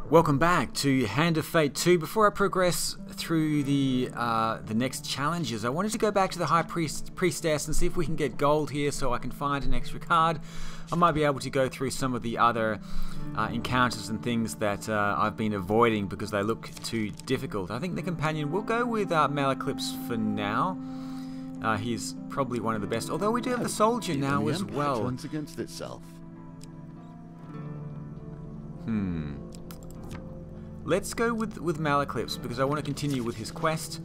Welcome back to Hand of Fate 2. Before I progress through the next challenges, I wanted to go back to the High Priestess and see if we can get gold here so I can find an extra card. I might be able to go through some of the other encounters and things that I've been avoiding because they look too difficult. I think the companion, we'll go with Malaclips for now. He's probably one of the best, although we do have the soldier now as well. Turns against itself. Let's go with Malaclips because I want to continue with his quest.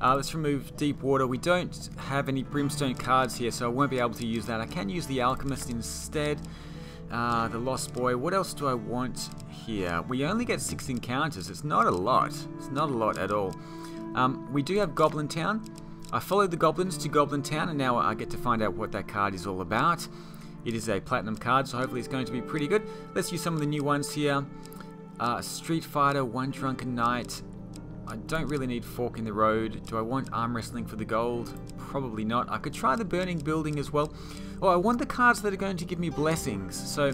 Let's remove Deep Water. We don't have any Brimstone cards here, so I won't be able to use that. I can use the Alchemist instead. The Lost Boy. What else do I want here? We only get 6 encounters. It's not a lot. It's not a lot at all. We do have Goblin Town. I followed the goblins to Goblin Town, and now I get to find out what that card is all about. It is a platinum card, so hopefully it's going to be pretty good. Let's use some of the new ones here. Street Fighter, One Drunken Night. I don't really need Fork in the Road. Do I want Arm Wrestling for the gold? Probably not. I could try the Burning Building as well. Oh, I want the cards that are going to give me blessings. So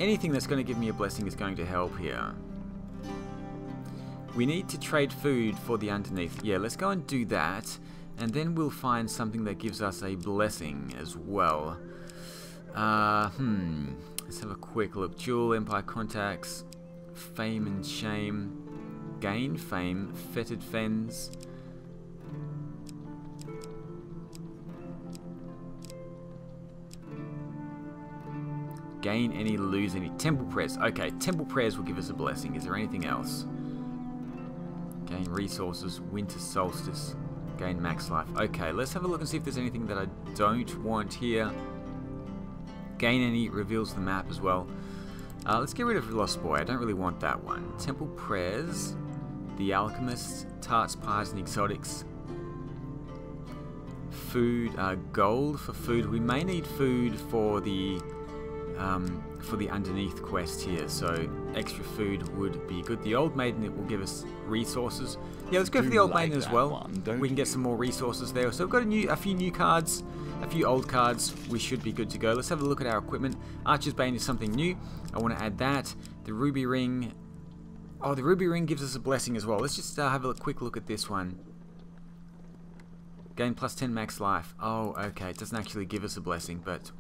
anything that's going to give me a blessing is going to help here. We need to trade food for the underneath. Yeah, let's go and do that. And then we'll find something that gives us a blessing as well. Let's have a quick look. Dual Empire Contacts. Fame and Shame. Gain Fame. Fetid Fens. Gain any, lose any. Temple Prayers. Okay, Temple Prayers will give us a blessing. Is there anything else? Gain resources. Winter Solstice. Gain max life. Okay, let's have a look and see if there's anything that I don't want here. Gain any, reveals the map as well. Let's get rid of Lost Boy. I don't really want that one. Temple Prayers, The Alchemist, Tarts, Pies, and Exotics. Food, gold for food. We may need food for the underneath quest here, so extra food would be good. The Old Maiden, it will give us resources. Yeah, let's go for the Old Maiden as well. We can get some more resources there. So we've got a few new cards, a few old cards. We should be good to go. Let's have a look at our equipment. Archer's Bane is something new. I want to add that. The Ruby Ring. Oh, the Ruby Ring gives us a blessing as well. Let's just have a quick look at this one. Gain plus 10 max life. Oh, okay. It doesn't actually give us a blessing, but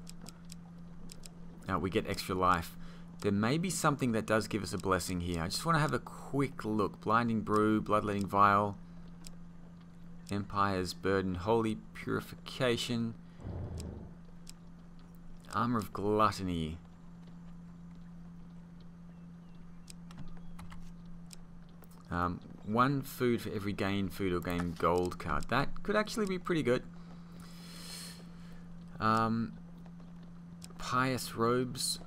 we get extra life. There may be something that does give us a blessing here. I just want to have a quick look. Blinding Brew, Bloodletting Vial, Empire's Burden, Holy Purification, Armor of Gluttony. One food for every gain food or gain gold card. That could actually be pretty good. Pious Robes.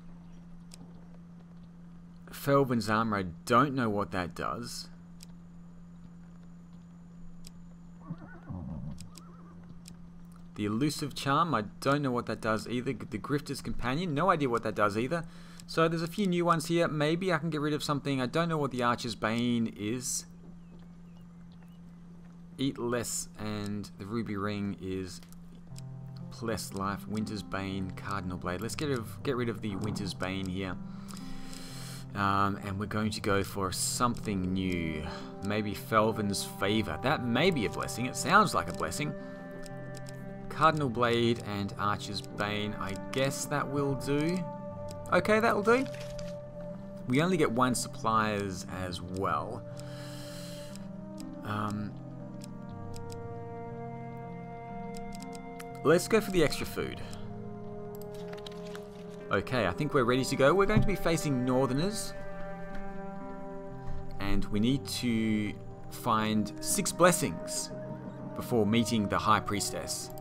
Felvin's Armor, I don't know what that does. The Elusive Charm, I don't know what that does either. The Grifter's Companion, no idea what that does either. So there's a few new ones here. Maybe I can get rid of something. I don't know what the Archer's Bane is. Eat Less, and the Ruby Ring is less life. Winter's Bane, Cardinal Blade. Let's get rid of the Winter's Bane here. And we're going to go for something new. Maybe Felvin's Favor. That may be a blessing. It sounds like a blessing. Cardinal Blade and Archer's Bane. I guess that will do. Okay, that will do. We only get 1 suppliers as well. Let's go for the extra food. Okay, I think we're ready to go. We're going to be facing Northerners. And we need to find 6 blessings before meeting the High Priestess.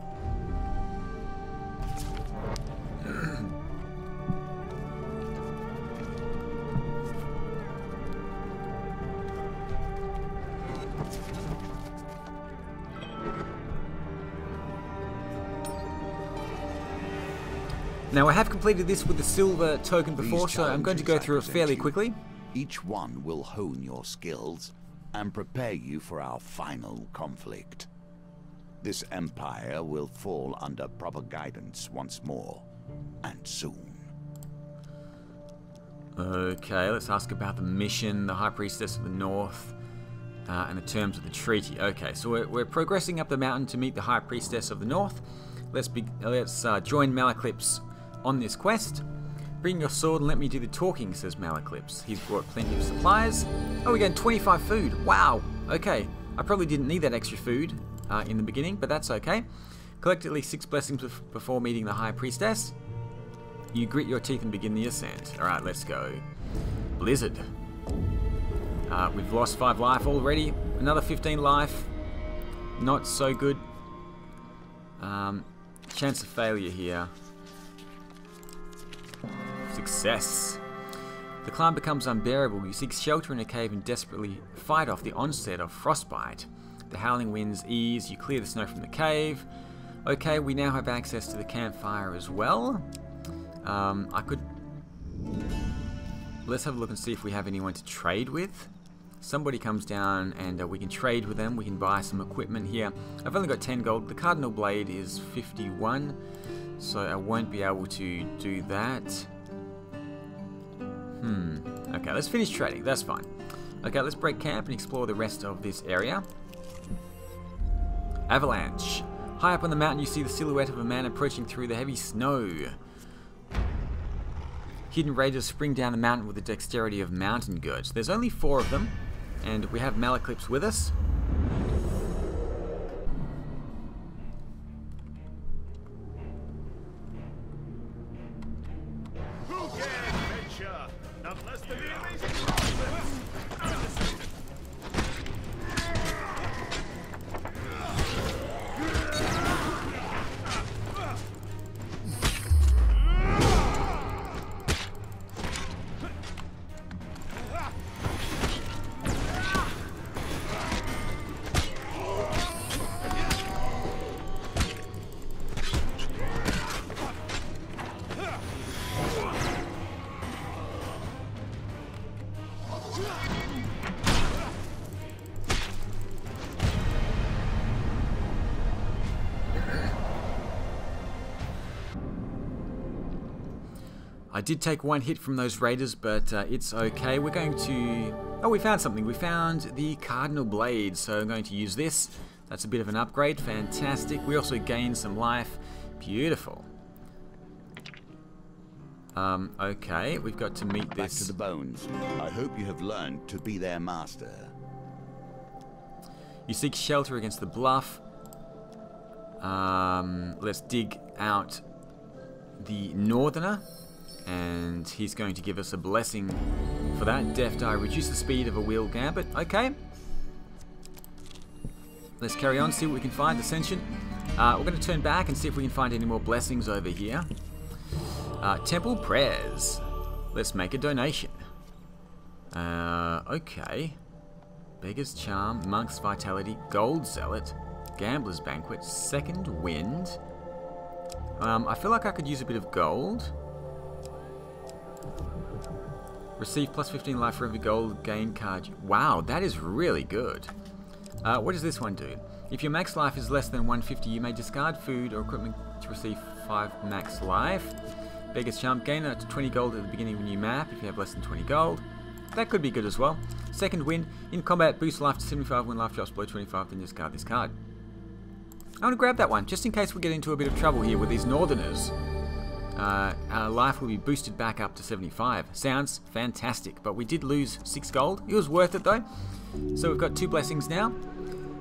Now I have completed this with the silver token before, so I'm going to go through it fairly quickly. Each one will hone your skills and prepare you for our final conflict. This empire will fall under proper guidance once more, and soon. Okay, let's ask about the mission, the High Priestess of the North, and the terms of the treaty. Okay, so we're progressing up the mountain to meet the High Priestess of the North. Let's join Malaclips on this quest. Bring your sword and let me do the talking, says Malaclips. He's brought plenty of supplies. Oh, we're getting 25 food. Wow. Okay, I probably didn't need that extra food in the beginning, but that's okay. Collect at least 6 blessings before meeting the High Priestess. You grit your teeth and begin the ascent. Alright, let's go. Blizzard. We've lost 5 life already. Another 15 life. Not so good. Chance of failure here. Success. The climb becomes unbearable. You seek shelter in a cave and desperately fight off the onset of frostbite. The howling winds ease. You clear the snow from the cave. Okay, we now have access to the campfire as well. Let's have a look and see if we have anyone to trade with. Somebody comes down and we can trade with them. We can buy some equipment here. I've only got 10 gold. The Cardinal Blade is 51, so I won't be able to do that. Okay, let's finish trading. That's fine. Okay, let's break camp and explore the rest of this area. Avalanche. High up on the mountain you see the silhouette of a man approaching through the heavy snow. Hidden raiders spring down the mountain with the dexterity of mountain goats. There's only 4 of them, and we have Malaclips with us. I did take 1 hit from those raiders, but it's okay. We're going to... Oh, we found something. We found the Cardinal Blade, so I'm going to use this. That's a bit of an upgrade. Fantastic. We also gained some life. Beautiful. Okay, we've got to meet this... Back to the bones. I hope you have learned to be their master. You seek shelter against the bluff. Let's dig out the Northerner. And he's going to give us a blessing for that. Death Die. Reduce the speed of a wheel gambit. Okay. Let's carry on, see what we can find. Ascension. We're going to turn back and see if we can find any more blessings over here. Temple Prayers. Let's make a donation. Okay. Beggar's Charm. Monk's Vitality. Gold Zealot. Gambler's Banquet. Second Wind. I feel like I could use a bit of gold. Receive plus 15 life for every gold gain card. Wow, that is really good. What does this one do? If your max life is less than 150, you may discard food or equipment to receive 5 max life. Beggar's Charm. Gain up to 20 gold at the beginning of a new map if you have less than 20 gold. That could be good as well. Second Wind. In combat, boost life to 75 when life drops below 25, then discard this card. I want to grab that one, just in case we get into a bit of trouble here with these Northerners. Our life will be boosted back up to 75. Sounds fantastic, but we did lose 6 gold. It was worth it though. So we've got 2 blessings now.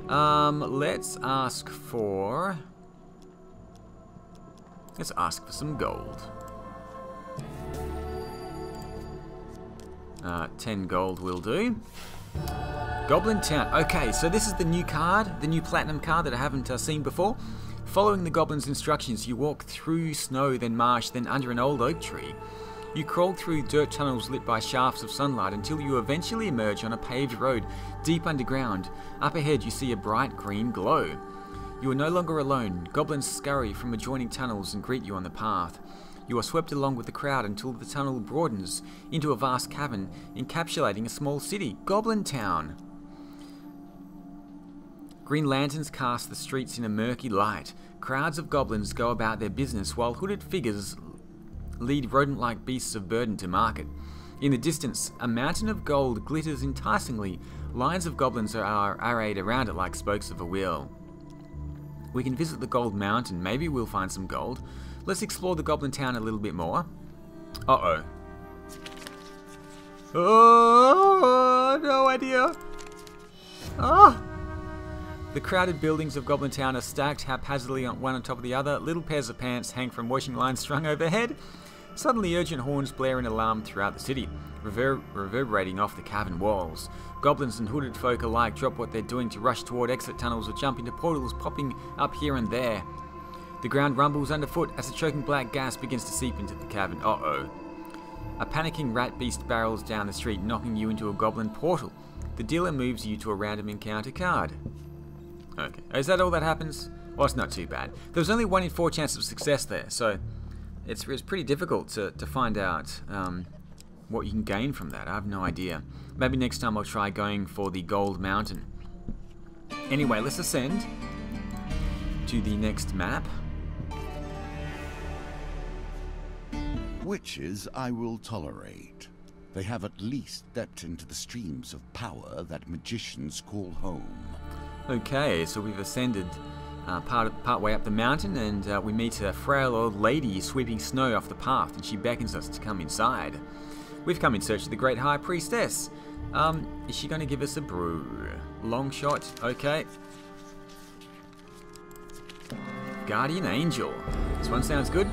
Let's ask for some gold. 10 gold will do. Goblin Town. Okay, so this is the new card, the new platinum card that I haven't seen before. Following the goblin's instructions, you walk through snow, then marsh, then under an old oak tree. You crawl through dirt tunnels lit by shafts of sunlight until you eventually emerge on a paved road deep underground. Up ahead you see a bright green glow. You are no longer alone. Goblins scurry from adjoining tunnels and greet you on the path. You are swept along with the crowd until the tunnel broadens into a vast cavern, encapsulating a small city, Goblin Town. Green lanterns cast the streets in a murky light. Crowds of goblins go about their business while hooded figures lead rodent-like beasts of burden to market. In the distance, a mountain of gold glitters enticingly. Lines of goblins are arrayed around it like spokes of a wheel. We can visit the gold mountain. Maybe we'll find some gold. Let's explore the Goblin Town a little bit more. Uh-oh. Oh, no idea. Ah! The crowded buildings of Goblin Town are stacked haphazardly one on top of the other. Little pairs of pants hang from washing lines strung overhead. Suddenly urgent horns blare an alarm throughout the city, reverberating off the cavern walls. Goblins and hooded folk alike drop what they're doing to rush toward exit tunnels or jump into portals popping up here and there. The ground rumbles underfoot as the choking black gas begins to seep into the cavern. Uh-oh. A panicking rat beast barrels down the street, knocking you into a goblin portal. The dealer moves you to a random encounter card. Okay, is that all that happens? Well, it's not too bad. There was only 1 in 4 chance of success there, so it's pretty difficult to find out what you can gain from that. I have no idea. Maybe next time I'll try going for the Gold Mountain. Anyway, let's ascend to the next map. Witches I will tolerate. They have at least stepped into the streams of power that magicians call home. Okay, so we've ascended part way up the mountain, and we meet a frail old lady sweeping snow off the path, and she beckons us to come inside. We've come in search of the great high priestess. Is she going to give us a brew? Long shot, okay. Guardian Angel. This one sounds good.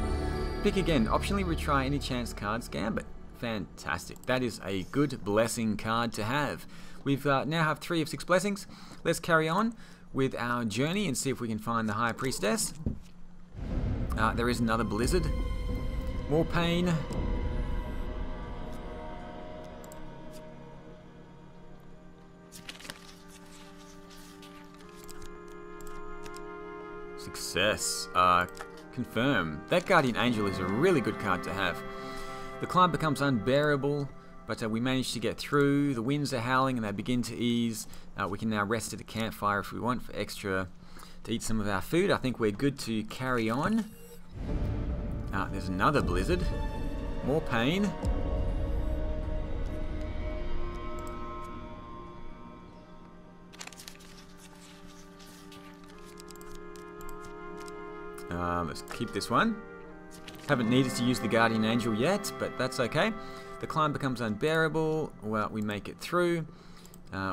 Pick again. Optionally retry any chance cards gambit. Fantastic. That is a good blessing card to have. We've now have 3 of 6 blessings. Let's carry on with our journey and see if we can find the High Priestess. There is another blizzard. More pain. Success. Confirm. That Guardian Angel is a really good card to have. The climb becomes unbearable, but we managed to get through. The winds are howling and they begin to ease. We can now rest at a campfire if we want for extra to eat some of our food. I think we're good to carry on. There's another blizzard. More pain. Let's keep this one. Haven't needed to use the Guardian Angel yet, but that's okay. The climb becomes unbearable. Well, we make it through.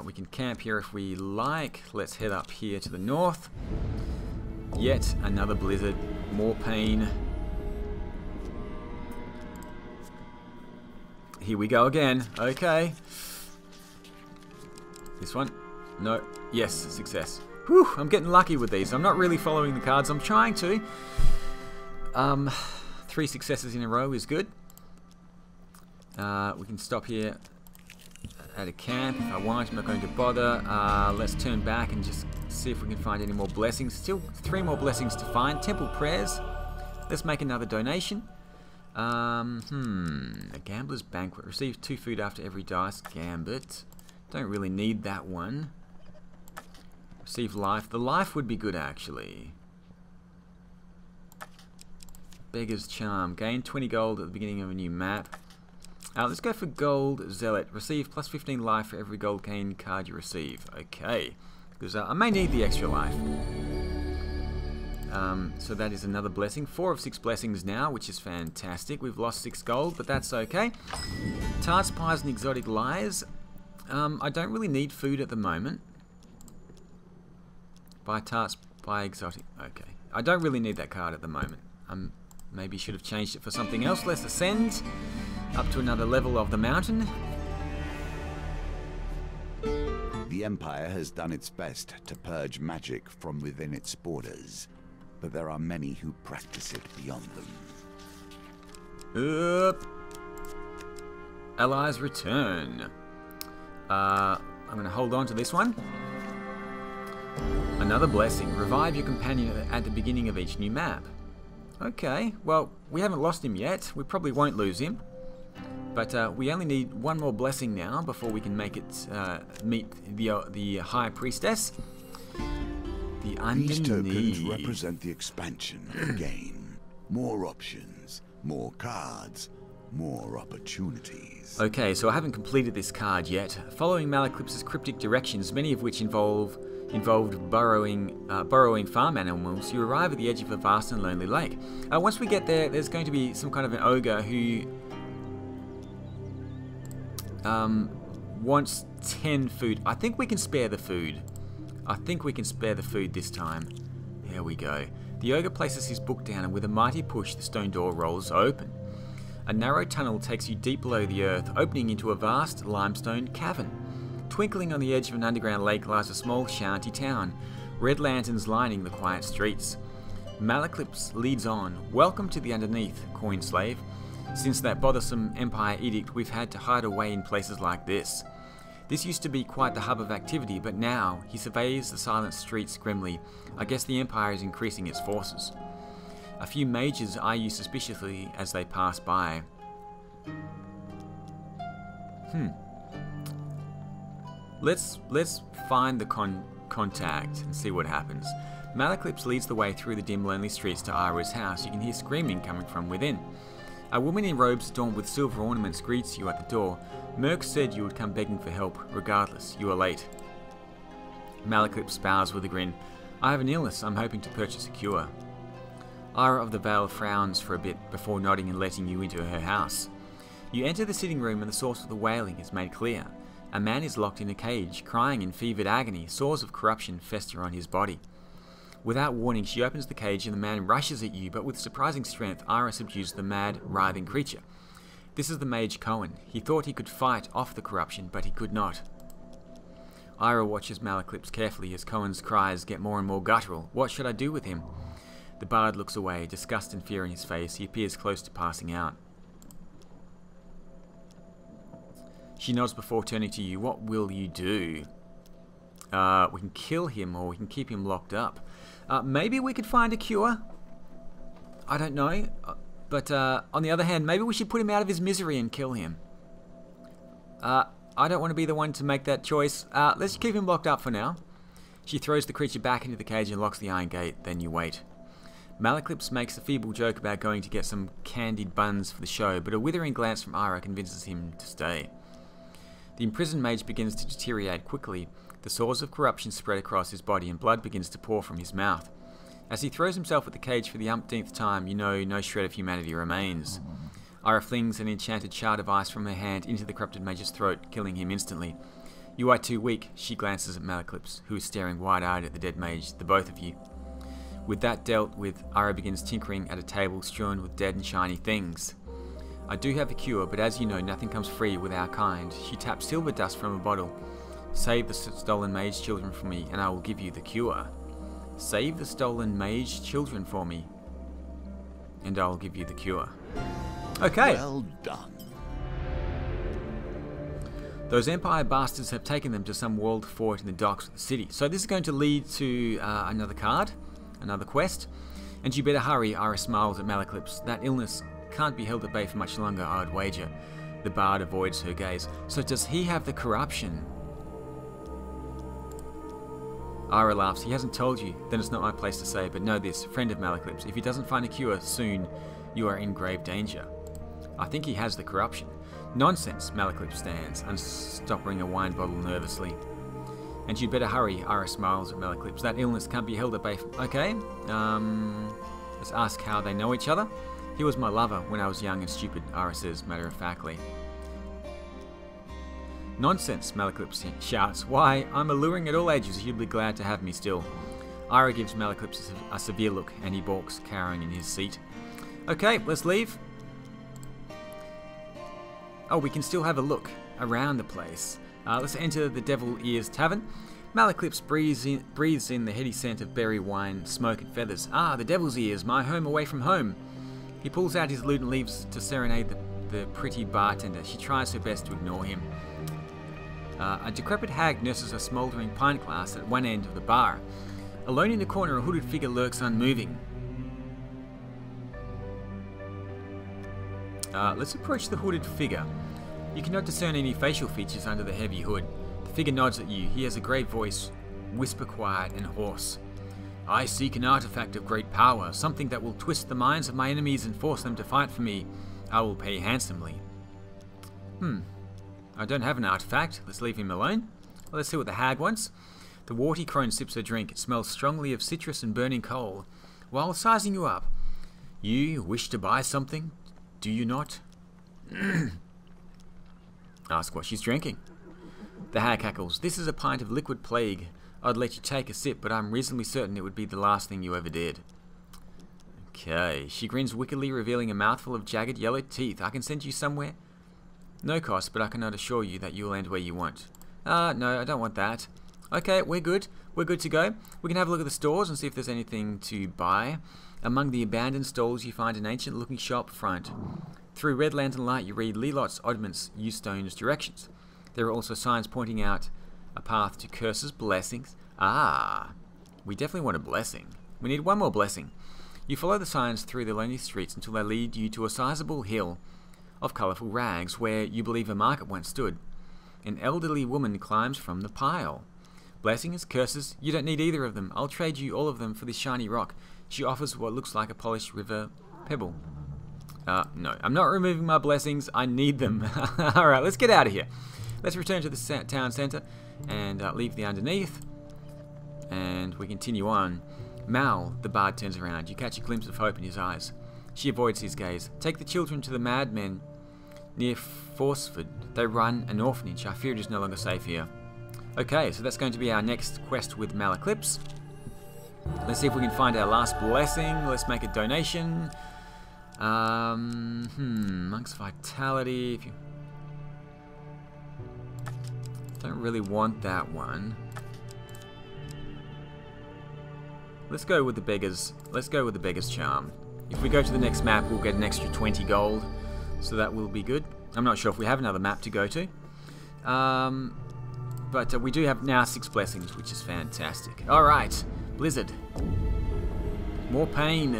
We can camp here if we like. Let's head up here to the north. Yet another blizzard. More pain. Here we go again. Okay. This one. No. Yes, success. Whew, I'm getting lucky with these. I'm not really following the cards. I'm trying to. 3 successes in a row is good. We can stop here at a camp if I want. I'm not going to bother. Let's turn back and just see if we can find any more blessings. Still 3 more blessings to find. Temple prayers. Let's make another donation. A gambler's banquet. Receive 2 food after every dice gambit. Don't really need that one. Receive life. The life would be good actually. Beggar's Charm. Gain 20 gold at the beginning of a new map. Let's go for Gold Zealot. Receive plus 15 life for every gold gain card you receive. Okay. Because I may need the extra life. So that is another blessing. 4 of 6 blessings now, which is fantastic. We've lost 6 gold, but that's okay. Tarts, Pies, and Exotic Lies. I don't really need food at the moment. Buy tarts, buy exotic. Okay. I don't really need that card at the moment. Maybe should have changed it for something else. Let's ascend up to another level of the mountain. The Empire has done its best to purge magic from within its borders, but there are many who practice it beyond them. Allies return. I'm going to hold on to this one. Another blessing. Revive your companion at the beginning of each new map. Okay, well, we haven't lost him yet. We probably won't lose him. But we only need 1 more blessing now before we can make it meet the High Priestess. The These tokens represent the expansion of the game. More options, more cards, more opportunities. Okay, so I haven't completed this card yet. Following Malaclips's cryptic directions, many of which involved burrowing farm animals, you arrive at the edge of a vast and lonely lake. Once we get there, there's going to be some kind of an ogre who wants 10 food. I think we can spare the food. I think we can spare the food this time. Here we go. The ogre places his book down, and with a mighty push, the stone door rolls open. A narrow tunnel takes you deep below the earth, opening into a vast limestone cavern. Twinkling on the edge of an underground lake lies a small shanty town, red lanterns lining the quiet streets. Malaclips leads on. Welcome to the underneath, coin slave. Since that bothersome Empire edict, we've had to hide away in places like this. This used to be quite the hub of activity, but now he surveys the silent streets grimly. I guess the Empire is increasing its forces. A few mages eye you suspiciously as they pass by. Let's find the contact and see what happens. Malaclips leads the way through the dim, lonely streets to Ira's house. You can hear screaming coming from within. A woman in robes adorned with silver ornaments greets you at the door. Merc said you would come begging for help. Regardless, you are late. Malaclips bows with a grin. I have an illness. I'm hoping to purchase a cure. Ira of the Vale frowns for a bit before nodding and letting you into her house. You enter the sitting room and the source of the wailing is made clear. A man is locked in a cage, crying in fevered agony. Sores of corruption fester on his body. Without warning, she opens the cage and the man rushes at you, but with surprising strength, Ira subdues the mad, writhing creature. This is the mage Cohen. He thought he could fight off the corruption, but he could not. Ira watches Malaclips carefully as Cohen's cries get more and more guttural. What should I do with him? The bard looks away, disgust and fear in his face. He appears close to passing out. She nods before turning to you. What will you do? We can kill him or we can keep him locked up. Maybe we could find a cure? I don't know. But on the other hand, maybe we should put him out of his misery and kill him. I don't want to be the one to make that choice. Let's keep him locked up for now. She throws the creature back into the cage and locks the iron gate. Then you wait. Malaclips makes a feeble joke about going to get some candied buns for the show, but a withering glance from Ira convinces him to stay. The imprisoned mage begins to deteriorate quickly. The sores of corruption spread across his body and blood begins to pour from his mouth. As he throws himself at the cage for the umpteenth time, you know no shred of humanity remains. Ira flings an enchanted shard of ice from her hand into the corrupted mage's throat, killing him instantly. You are too weak, she glances at Malaclips, who is staring wide-eyed at the dead mage, the both of you. With that dealt with, Ira begins tinkering at a table strewn with dead and shiny things. I do have a cure, but as you know, nothing comes free with our kind. She taps silver dust from a bottle. Save the stolen mage children for me, and I will give you the cure. Save the stolen mage children for me, and I will give you the cure. Okay. Well done. Those Empire bastards have taken them to some walled fort in the docks of the city. So this is going to lead to another card, another quest. And you better hurry, Ira smiles at Malaclips. That illness can't be held at bay for much longer, I'd wager. The bard avoids her gaze. So does he have the corruption? Ira laughs. He hasn't told you. Then it's not my place to say, but know this, friend of Malaclips, if he doesn't find a cure soon, you are in grave danger. I think he has the corruption. Nonsense, Malaclips stands, unstopping a wine bottle nervously. And you'd better hurry, Ira smiles at Malaclips. That illness can't be held at bay. Okay, let's ask how they know each other. He was my lover when I was young and stupid, Ira says matter-of-factly. Nonsense, Malaclips shouts. Why, I'm alluring at all ages. You'd be glad to have me still. Ira gives Malaclips a severe look, and he balks, cowering in his seat. Okay, let's leave. Oh, we can still have a look around the place. Let's enter the Devil Ears Tavern. Malaclips breathes in the heady scent of berry wine, smoke and feathers. Ah, the Devil's Ears, my home away from home. He pulls out his lute and leaves to serenade the pretty bartender. She tries her best to ignore him. A decrepit hag nurses a smouldering pint glass at one end of the bar. Alone in the corner, a hooded figure lurks unmoving. Let's approach the hooded figure. You cannot discern any facial features under the heavy hood. The figure nods at you. He has a grave voice, whisper quiet and hoarse. I seek an artifact of great power, something that will twist the minds of my enemies and force them to fight for me. I will pay handsomely. I don't have an artifact. Let's leave him alone. Well, let's see what the hag wants. The warty crone sips her drink. It smells strongly of citrus and burning coal. While sizing you up, you wish to buy something, do you not? Ask what she's drinking. The hag cackles. This is a pint of liquid plague. I'd let you take a sip, but I'm reasonably certain it would be the last thing you ever did. Okay. She grins wickedly, revealing a mouthful of jagged yellow teeth. I can send you somewhere. No cost, but I cannot assure you that you'll end where you want. No, I don't want that. Okay, we're good. We're good to go. We can have a look at the stores and see if there's anything to buy. Among the abandoned stalls, you find an ancient-looking shop front. Through red lantern light, you read Lelot's, Oddments, Eustone's directions. There are also signs pointing out a path to Curse's blessings. We definitely want a blessing. We need one more blessing. You follow the signs through the lonely streets until they lead you to a sizable hill of colourful rags where you believe a market once stood. An elderly woman climbs from the pile. Blessings, curses, you don't need either of them. I'll trade you all of them for this shiny rock. She offers what looks like a polished river pebble. No, I'm not removing my blessings. I need them. Alright, let's get out of here. Let's return to the town centre and leave the underneath. And we continue on. Mal, the bard, turns around. You catch a glimpse of hope in his eyes. She avoids his gaze. Take the children to the madmen near Forsford. They run an orphanage. I fear it is no longer safe here. Okay, so that's going to be our next quest with Malaclips. Let's see if we can find our last blessing. Let's make a donation. Monk's Vitality. If you don't really want that one. Let's go with the beggars. Let's go with the beggar's charm. If we go to the next map, we'll get an extra 20 gold. So that will be good. I'm not sure if we have another map to go to. But we do have now 6 blessings, which is fantastic. Alright, Blizzard. More pain.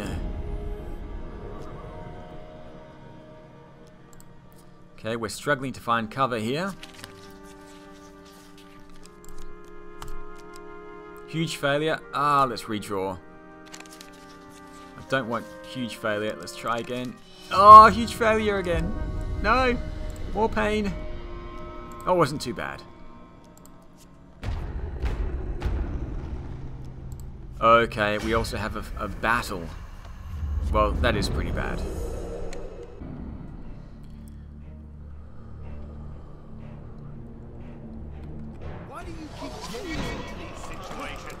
Okay, we're struggling to find cover here. Huge failure. Let's redraw. I don't want huge failure. Let's try again. Oh, huge failure again. No. More pain. Oh, it wasn't too bad. Okay, we also have a battle. Well, that is pretty bad. Why do you keep getting into these situations?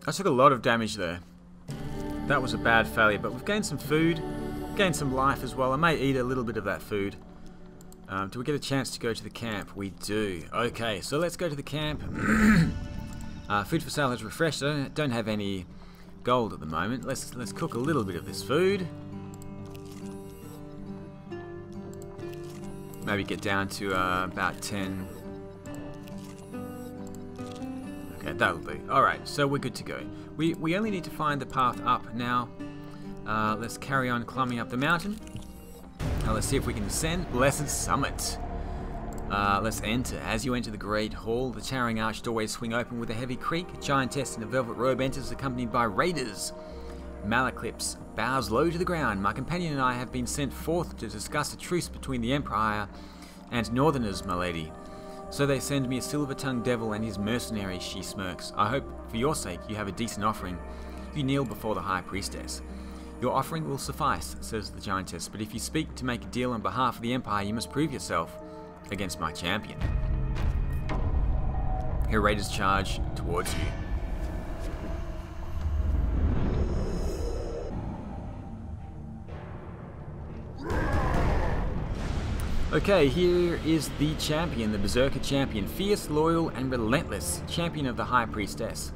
I took a lot of damage there. That was a bad failure, but we've gained some food, gained some life as well. I may eat a little bit of that food. Do we get a chance to go to the camp? We do. Okay, so let's go to the camp. Food for sale has refreshed. I don't have any gold at the moment. Let's cook a little bit of this food. Maybe get down to about 10. Okay, that'll do. Alright, so we're good to go. We only need to find the path up now. Let's carry on climbing up the mountain. Now let's see if we can descend. Blessed Summit. Let's enter. As you enter the Great Hall, the towering arch doorways swing open with a heavy creak. A giantess in a velvet robe enters, accompanied by raiders. Malaclips bows low to the ground. My companion and I have been sent forth to discuss a truce between the Empire and Northerners, my lady. So they send me a silver-tongued devil and his mercenaries, she smirks. I hope, for your sake, you have a decent offering. You kneel before the High Priestess. Your offering will suffice, says the giantess, but if you speak to make a deal on behalf of the Empire, you must prove yourself against my champion. Her raiders charge towards you. Okay, here is the champion, the Berserker Champion. Fierce, loyal, and relentless. Champion of the High Priestess.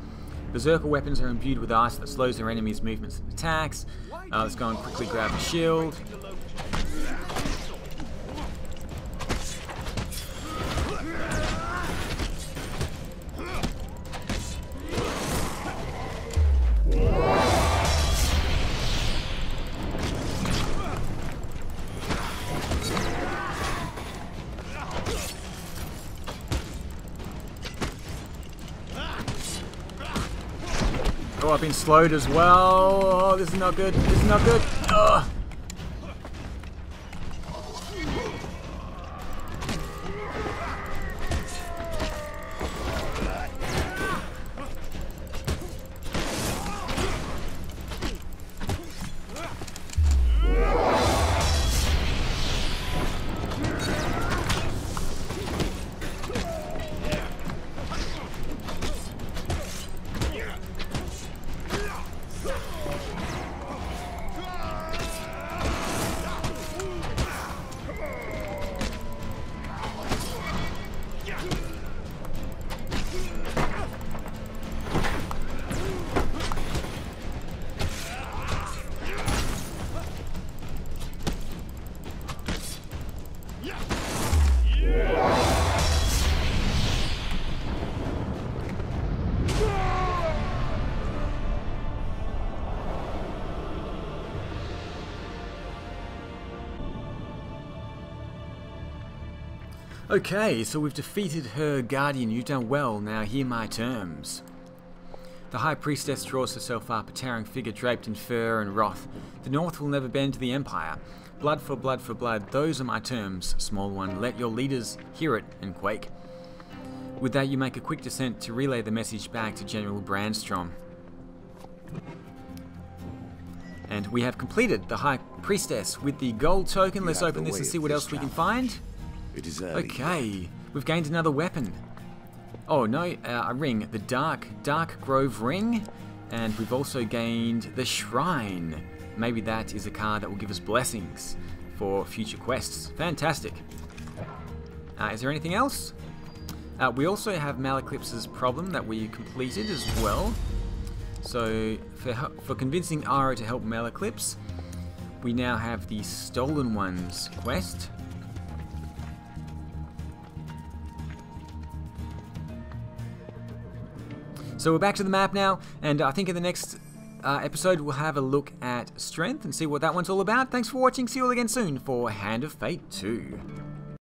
Berserker weapons are imbued with ice that slows their enemies' movements and attacks. Let's go and quickly grab the shield. Oh, I've been slowed as well. Oh, this is not good. This is not good. Ugh. Okay, so we've defeated her guardian. You've done well. Now hear my terms. The High Priestess draws herself up, a towering figure draped in fur and wrath. The North will never bend to the Empire. Blood for blood for blood. Those are my terms, small one. Let your leaders hear it and quake. With that, you make a quick descent to relay the message back to General Brandstrom. And we have completed the High Priestess with the gold token. Let's open this and see what else we can find. It is early. Okay, we've gained another weapon. Oh no, a ring, the Dark Grove ring, and we've also gained the Shrine. Maybe that is a card that will give us blessings for future quests. Fantastic. Is there anything else? We also have Malaclips's problem that we completed as well. So for convincing Ara to help Malaclips, we now have the Stolen Ones quest. So we're back to the map now, and I think in the next episode we'll have a look at strength and see what that one's all about. Thanks for watching. See you all again soon for Hand of Fate 2.